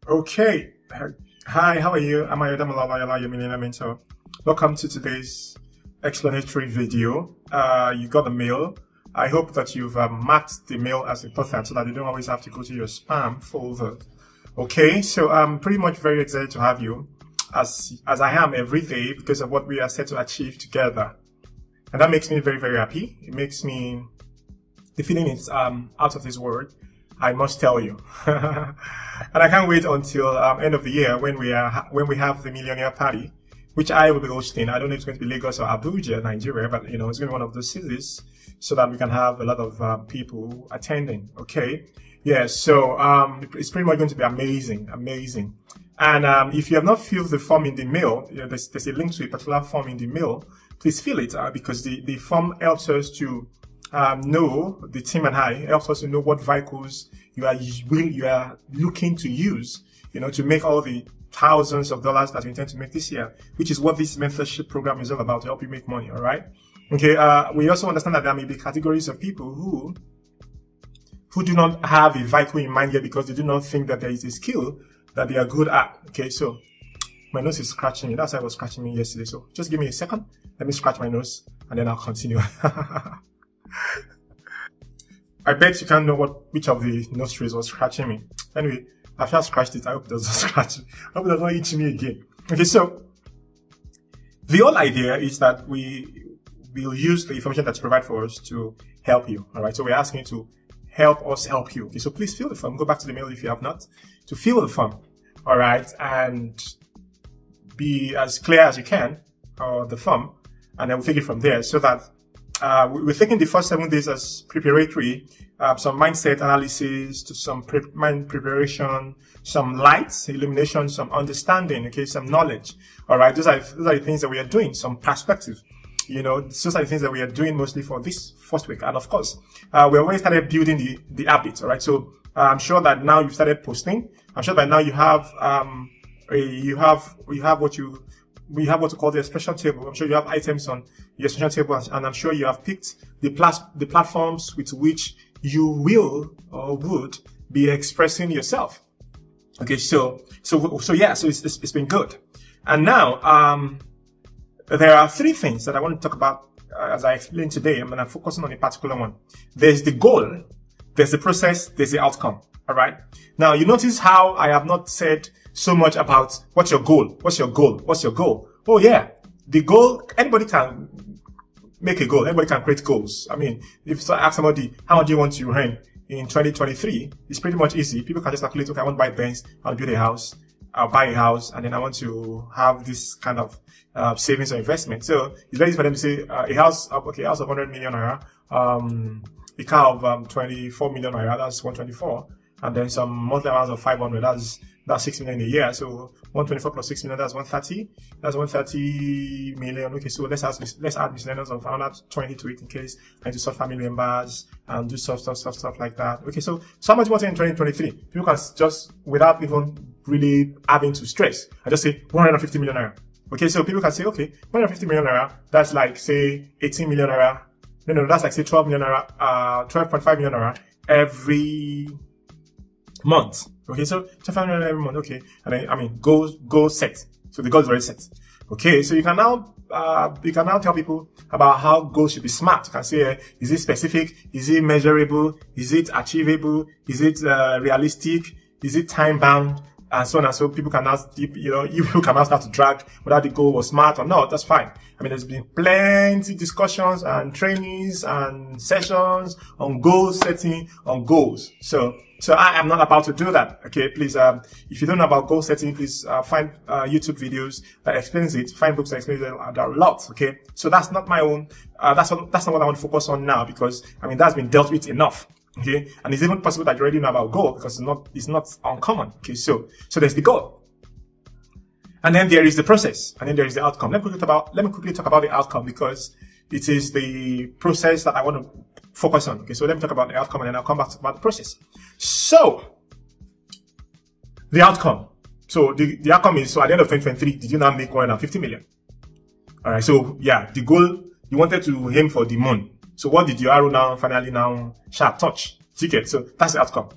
Okay. Hi, how are you? I'm your Millionaire Mentor. Welcome to today's explanatory video. You got the mail. I hope that you've marked the mail as important so that you don't always have to go to your spam folder. Okay, so I'm pretty much very excited to have you as I am every day because of what we are set to achieve together. And that makes me very, very happy. It makes me, the feeling is out of this world, I must tell you. And I can't wait until end of the year when we have the Millionaire party, which I will be hosting. I don't know if it's going to be Lagos or Abuja, Nigeria, but you know, it's going to be one of those cities so that we can have a lot of people attending. Okay. Yeah. So, it's pretty much going to be amazing. And, if you have not filled the form in the mail, you know, there's a link to a particular form in the mail. Please fill it, because the form helps us to know, the team and I, helps us to know what vehicles you are looking to use, you know, to make all the thousands of dollars that you intend to make this year, which is what this mentorship program is all about, to help you make money. All right. Okay. We also understand that there may be categories of people who do not have a vehicle in mind yet because they do not think that there is a skill that they are good at. Okay. So my nose is scratching me. That's why it was scratching me yesterday. So just give me a second. Let me scratch my nose and then I'll continue. I bet you can't know which of the nostrils was scratching me. Anyway, I've just scratched it. I hope it doesn't scratch. I hope it does not itch me again. Okay, so the whole idea is that we will use the information that's provided for us to help you. All right, so we're asking you to help us help you. Okay, so please fill the form. Go back to the mail if you have not to fill the form. All right, and be as clear as you can on the form, and then we'll take it from there so that we're taking the first 7 days as preparatory, some mindset analysis, to some mind preparation, some light illumination, some understanding, okay, some knowledge. All right, those are the things that we are doing, some perspective. You know, those are the things that we are doing mostly for this first week. And of course, we already started building the habits. All right, so I'm sure that now you've started posting. I'm sure that now you have we have what we call the expression table. I'm sure you have items on your expression table, and I'm sure you have picked the platforms with which you will or would be expressing yourself. Okay, so it's been good. And now, there are 3 things that I want to talk about as I explained today. I'm focusing on a particular one. There's the goal, there's the process, there's the outcome. All right. Now you notice how I have not said so much about what's your goal. Oh yeah, the goal, anybody can make a goal. Anybody can create goals. I mean, if you ask somebody, how much do you want to earn in 2023? It's pretty much easy. People can just calculate, okay, I want to buy Benz, I want to build a house, I'll buy a house, and then I want to have this kind of savings or investment. So it's very easy for them to say, a house of 100 million naira, a car of 24 million naira, that's 124. And then some monthly amounts of 500, that's 6 million a year. So 124 plus 6 million, that's 130. That's 130 million. Okay, so let's add miscellaneous of another 20 to it in case I do sort family members and do stuff like that. Okay, so how much more in 2023? People can just, without even really having to stress, I just say 150 million naira. Okay, so people can say, okay, 150 million naira, that's like say 18 million naira. No, that's like say 12 million naira, 12.5 million naira every month. Okay, so 500 every month. Okay, and then I mean goal set. So the goal is already set. Okay, so you can now tell people about how goals should be smart. You can say, is it specific? Is it measurable? Is it achievable? Is it realistic? Is it time bound? And so on and so people can now, you can now start to drag whether the goal was smart or not. That's fine. I mean, there's been plenty discussions and trainings and sessions on goal setting, on goals. So I am not about to do that. Okay, please, if you don't know about goal setting, please find YouTube videos that explains it. Find books that explain it. There are a lot. Okay, so that's not my own. That's not what I want to focus on now, because I mean that's been dealt with enough. Okay, and it's even possible that you already know about goal because it's not uncommon. Okay, so there's the goal, and then there is the process, and then there is the outcome. Let me quickly talk about the outcome because it is the process that I want to focus on. Okay, so let me talk about the outcome, and then I'll come back to about the process. So the outcome. So the outcome is, so at the end of 2023, did you now make 150 million? All right. So yeah, the goal, you wanted to aim for the moon. So what did your arrow now finally sharp touch? Ticket. So that's the outcome.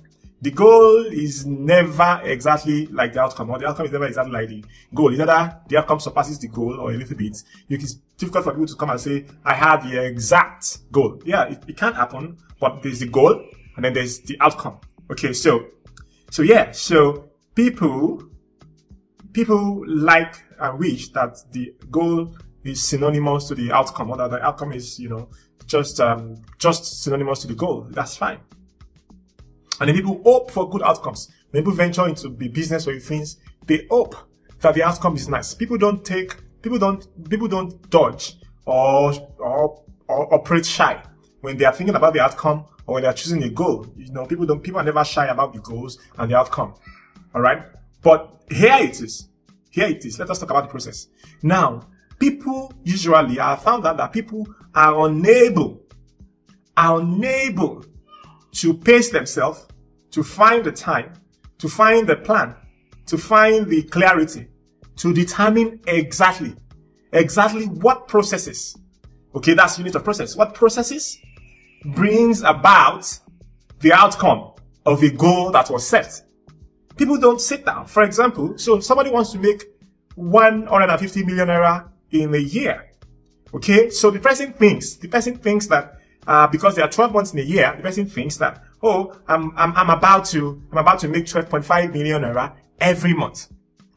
The goal is never exactly like the outcome, or the outcome is never exactly like the goal. Either the outcome surpasses the goal or a little bit. It's difficult for people to come and say, I have the exact goal. Yeah, it can happen, but there's the goal and then there's the outcome. Okay, so people like and wish that the goal is synonymous to the outcome, or that the outcome is, just synonymous to the goal. That's fine. And then people hope for good outcomes. When people venture into the business or things, they hope that the outcome is nice. People don't dodge or operate shy when they are thinking about the outcome or when they are choosing a goal. People are never shy about the goals and the outcome. All right. But here it is. Let us talk about the process. Now, people usually, I found out that people are unable to pace themselves, to find the time, to find the plan, to find the clarity, to determine exactly what processes. Okay, that's unit of process. What processes brings about the outcome of a goal that was set. People don't sit down. For example, so somebody wants to make 150 million naira in a year. Okay, so the person thinks that because there are 12 months in a year, the person thinks that, oh, I'm about to make 12.5 million naira every month.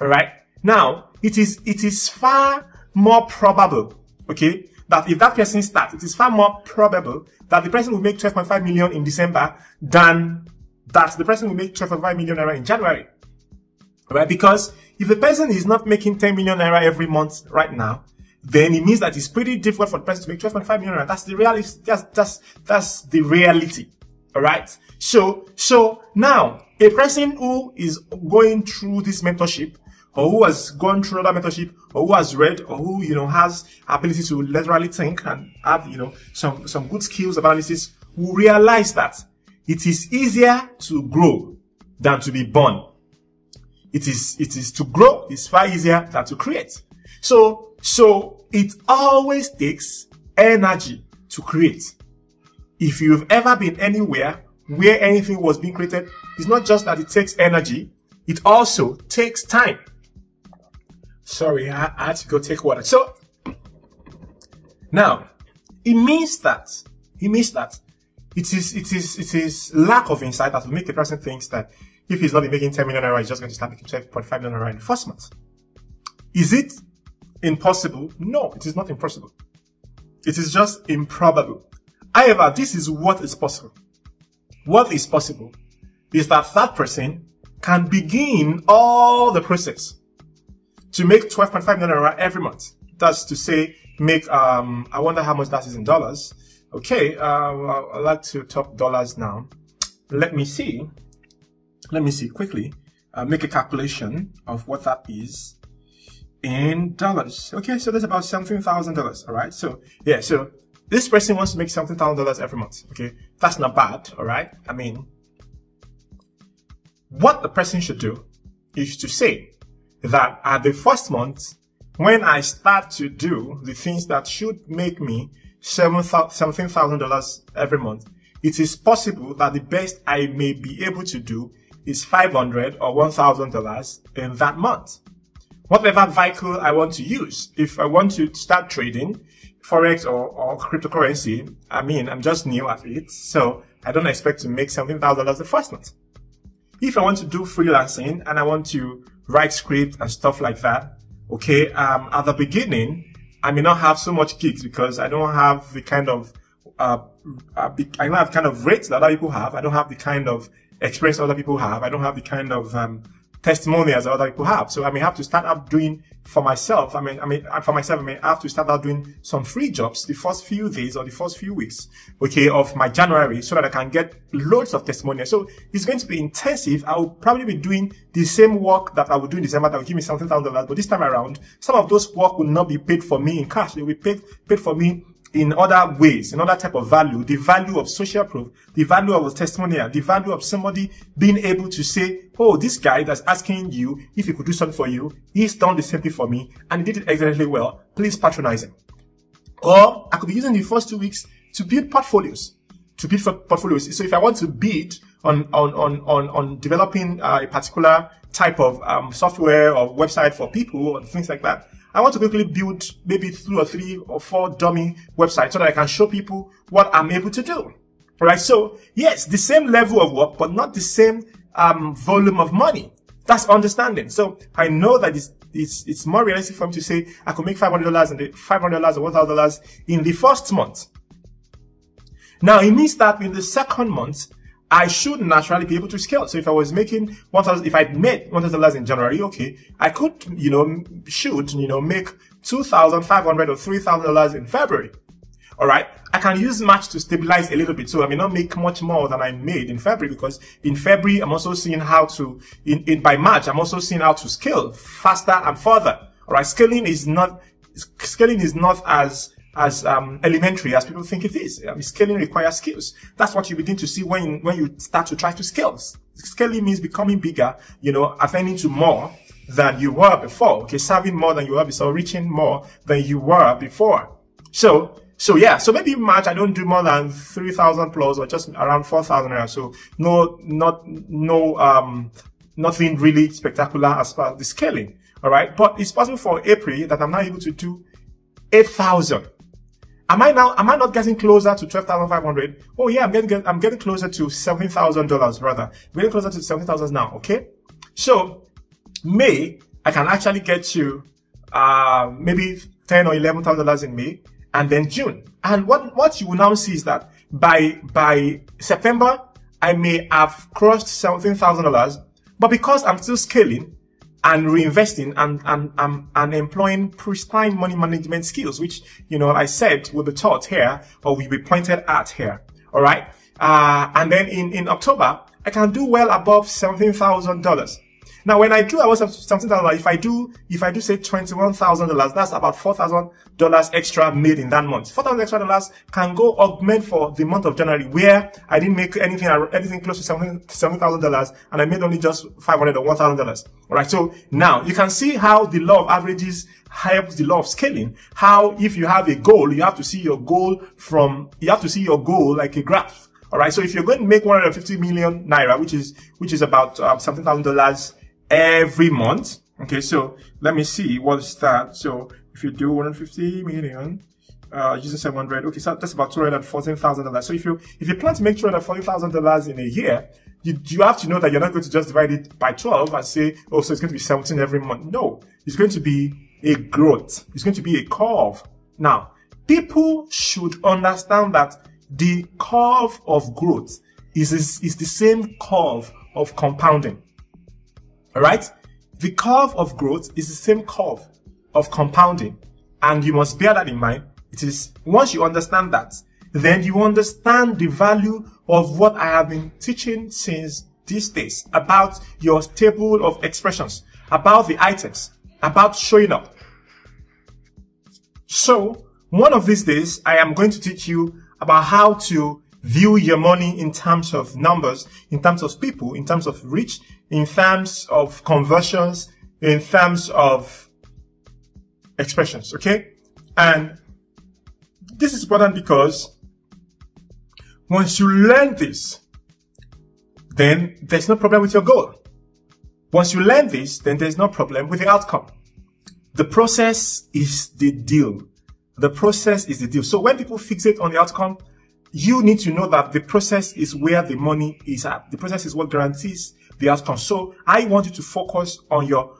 All right. Now, it is far more probable, okay, that if that person starts, it is far more probable that the person will make 12.5 million in December than that the person will make 12.5 million naira in January. All right. Because if the person is not making 10 million naira every month right now, then it means that it's pretty difficult for the person to make 12.5 million naira. That's the reality. That's the reality. All right. So now a person who is going through this mentorship, or who has gone through other mentorship, or who has read, or who, has ability to laterally think and have, some good skills of analysis, will realize that it is easier to grow than to be born. It is to grow is far easier than to create. So it always takes energy to create. If you've ever been anywhere where anything was being created, it's not just that it takes energy, it also takes time. Sorry, I had to go take water. So now it means that it is lack of insight that will make a person think that if he's not been making 10 million naira, he's just going to start making 12.5 million naira in the first month. Is it impossible? No, it is not impossible. It is just improbable. However, this is what is possible. What is possible is that person can begin all the process to make 12.5 million naira every month. That's to say, make, I wonder how much that is in dollars. Okay, I'd like to talk dollars now. Let me see quickly, make a calculation of what that is in dollars. Okay, so that's about $17,000. All right. So yeah, so this person wants to make $17,000 every month. Okay, that's not bad. All right. I mean, what the person should do is to say that at the first month, when I start to do the things that should make me $17,000 every month, it is possible that the best I may be able to do is $500 or $1,000 in that month. Whatever vehicle I want to use, if I want to start trading Forex or cryptocurrency, I mean, I'm just new at it, so I don't expect to make $17,000 the first month. If I want to do freelancing and I want to write script and stuff like that, okay, at the beginning, I may not have so much gigs because I don't have the kind of, I don't have the kind of rates that other people have. I don't have the kind of experience other people have. I don't have the kind of, testimonials that other people have. So I may have to start out doing for myself. I may have to start out doing some free jobs the first few days or the first few weeks, okay, of my January, so that I can get loads of testimonials. So it's going to be intensive. I will probably be doing the same work that I would do in December that will give me $17,000. But this time around, some of those work will not be paid for me in cash. They will be paid for me in other ways, in other type of value, the value of social proof, the value of a testimonial, the value of somebody being able to say, oh, this guy that's asking you if he could do something for you, he's done the same thing for me and he did it excellently well. Please patronize him. Or I could be using the first 2 weeks to build portfolios. So if I want to bid on developing a particular type of software or website for people or things like that. I want to quickly build maybe 2 or 3 or 4 dummy websites so that I can show people what I'm able to do. All right. So yes, the same level of work, but not the same volume of money. That's understanding. So I know that it's more realistic for me to say I could make $500 and $500 or $1,000 in the first month. Now it means that in the second month, I should naturally be able to scale. So if I was making if I made $1,000 in January, okay, I could, make $2,500 or $3,000 in February. All right. I can use March to stabilize a little bit. So I may not make much more than I made in February, because in February, I'm also seeing how to, by March, I'm also seeing how to scale faster and further. All right. Scaling is not as elementary as people think it is. Scaling requires skills. That's what you begin to see when you start to try to scale. Scaling means becoming bigger, attending to more than you were before. Okay. Serving more than you were before, reaching more than you were before. So maybe in March I don't do more than 3,000 plus or just around 4,000. So nothing really spectacular as far as the scaling. All right. But it's possible for April that I'm now able to do 8,000. Am I not getting closer to 12,500? Oh yeah, I'm getting closer to $17,000 rather. I'm getting closer to 17,000 now. Okay. So May, I can actually get to, maybe $10,000 or $11,000 in May. And then June. And what you will now see is that by September, I may have crossed $17,000, but because I'm still scaling and reinvesting and employing pristine money management skills, which, I said will be taught here or will be pointed at here. All right. And then in October, I can do well above $17,000. Now, when I do about $17,000, if I do say $21,000, that's about $4,000 extra made in that month. $4,000 extra can go augment for the month of January, where I didn't make anything close to $7,000, and I made only just $500 or $1,000. All right. So now you can see how the law of averages helps the law of scaling. How if you have a goal, you have to see your goal like a graph. All right. So if you're going to make 150 million naira, which is about $17,000 every month. Okay, so let me see what's that. So if you do 150 million using 700, okay, so that's about $214,000. So if you plan to make $240,000 in a year, you have to know that you're not going to just divide it by 12 and say, oh, so it's going to be 17 every month. No, it's going to be a growth. It's going to be a curve. Now, people should understand that the curve of growth is the same curve of compounding. All right. The curve of growth is the same curve of compounding. And you must bear that in mind. It is once you understand that, then you understand the value of what I have been teaching since these days about your table of expressions, about the items, about showing up. So one of these days, I am going to teach you about how to view your money in terms of numbers, in terms of people, in terms of reach, in terms of conversions, in terms of expressions. Okay. And this is important because once you learn this, then there's no problem with your goal. Once you learn this, then there's no problem with the outcome. The process is the deal. The process is the deal. So when people fixate on the outcome, you need to know that the process is where the money is at. The process is what guarantees the outcome. So I want you to focus on your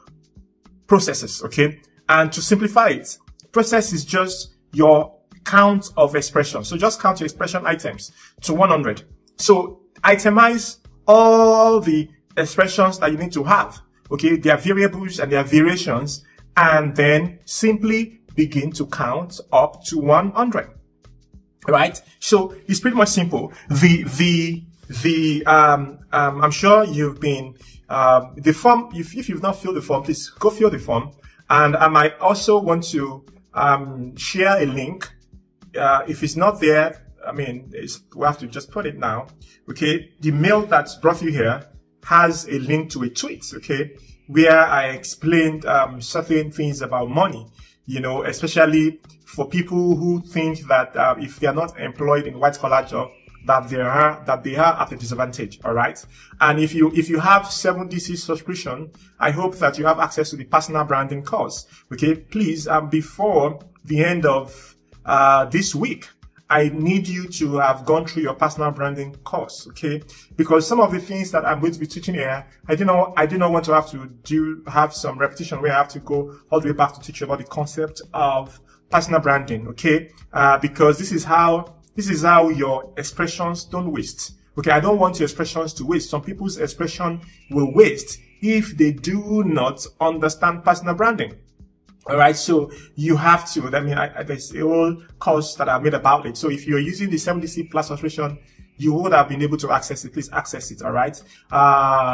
processes, okay? And to simplify it, process is just your count of expressions. So just count your expression items to 100. So itemize all the expressions that you need to have, okay? Their variables and their variations, and then simply begin to count up to 100. Right? So it's pretty much simple. I'm sure you've been, the form, if you've not filled the form, please go fill the form. And I might also want to, share a link. If it's not there, we have to just put it now. Okay. The mail that's brought you here has a link to a tweet. Okay. Where I explained, certain things about money, especially for people who think that if they are not employed in white collar job, that they are at a disadvantage. All right. And if you have 7DC subscription, I hope that you have access to the personal branding course. Okay. Please, before the end of this week, I need you to have gone through your personal branding course, okay? Because some of the things that I'm going to be teaching here, I do not want to have some repetition where I have to go all the way back to teach you about the concept of personal branding, okay? Because this is how your expressions don't waste. Okay, I don't want your expressions to waste. Some people's expression will waste if they do not understand personal branding. All right, so you have to. There's a whole course that I made about it. So if you're using the 70C Plus subscription, you would have been able to access it. Please access it. All right.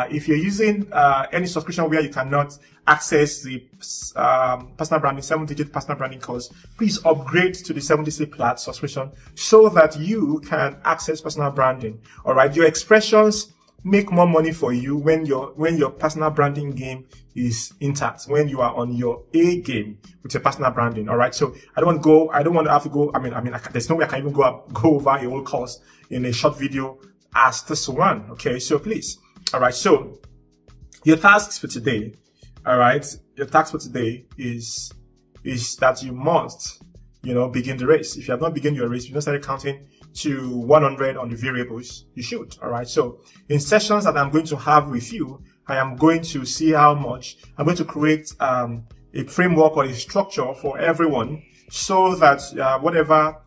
If you're using any subscription where you cannot access the personal branding 7-digit personal branding course, please upgrade to the 70C Plus subscription so that you can access personal branding. All right, your expressions make more money for you when your personal branding game is intact, when you are on your A game with your personal branding. All right. So I don't want to have to go. There's no way I can even go over a whole course in a short video as this one. Okay. So please. All right. So your tasks for today. All right. Your task for today is that you must, begin the race. If you have not begun your race, you've not started counting to 100 on the variables, you should. All right. So in sessions that I'm going to have with you, I am going to see how much I'm going to create a framework or a structure for everyone so that whatever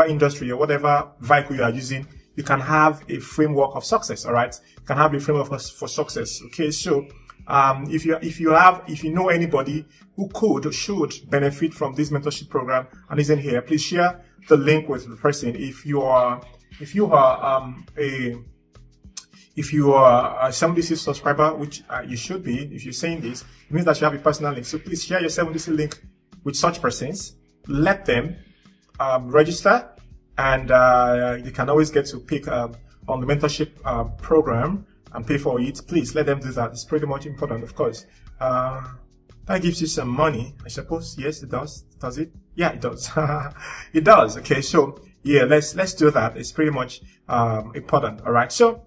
industry or whatever vehicle you are using, you can have a framework of success. All right. You can have a framework for success. Okay. So if you know anybody who should benefit from this mentorship program and isn't here, please share the link with the person. If you are a 7DC subscriber, which you should be, if you're saying this, it means that you have a personal link. So please share your 7DC link with such persons. Let them register, and you can always get to pick on the mentorship program and pay for it. Please let them do that. It's pretty much important, of course. That gives you some money, I suppose. Yes, it does. Does it? Yeah, it does. It does. Okay, so yeah, let's do that. It's pretty much important. All right. So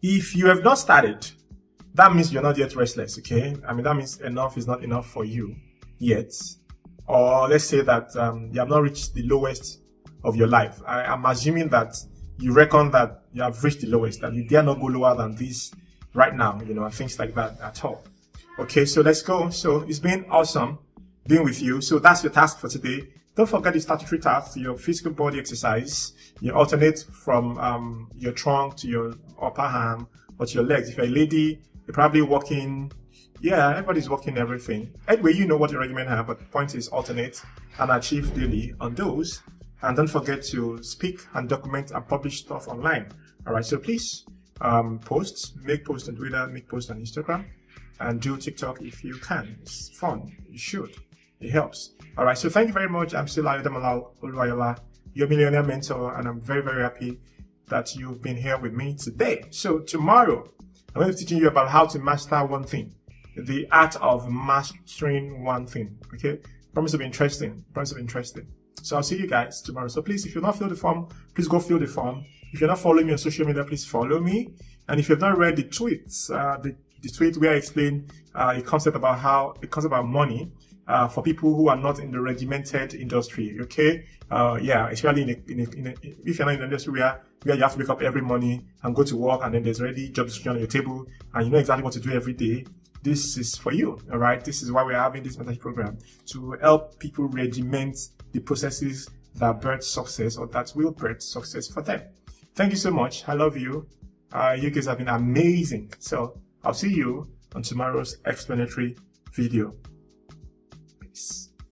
if you have not started, that means you're not yet restless. Okay, that means enough is not enough for you yet, or let's say that you have not reached the lowest of your life. I'm assuming that you reckon that you have reached the lowest, that you dare not go lower than this right now, and things like that at all. Okay, so let's go. So it's been awesome being with you. So that's your task for today. Don't forget the statutory tasks, your physical body exercise. You alternate from your trunk to your upper arm or to your legs. If you're a lady, you're probably walking. Yeah, everybody's walking everything. Anyway, you know what your regimen have, but the point is alternate and achieve daily on those. And don't forget to speak and document and publish stuff online. All right, so please make posts on Twitter, make posts on Instagram, and do TikTok if you can. It's fun. You should. It helps. All right, so thank you very much. I'm still Oluwayola, your millionaire mentor, and I'm very, very happy that you've been here with me today. So tomorrow, I'm going to be teaching you about how to master one thing, the art of mastering one thing. Okay, promise to be interesting. Promise to be interesting. So I'll see you guys tomorrow. So please, if you've not filled the form, please go fill the form. If you're not following me on social media, please follow me. And if you've not read the tweets, the tweet where I explain a concept about money for people who are not in the regimented industry. Okay, especially if you're not in the industry where you have to wake up every morning and go to work, and then there's already job description on your table, and you know exactly what to do every day. This is for you. All right, this is why we're having this mentorship program, to help people regiment the processes that birth success, or that will birth success for them. Thank you so much. I love you. You guys have been amazing. So I'll see you on tomorrow's explanatory video. Peace.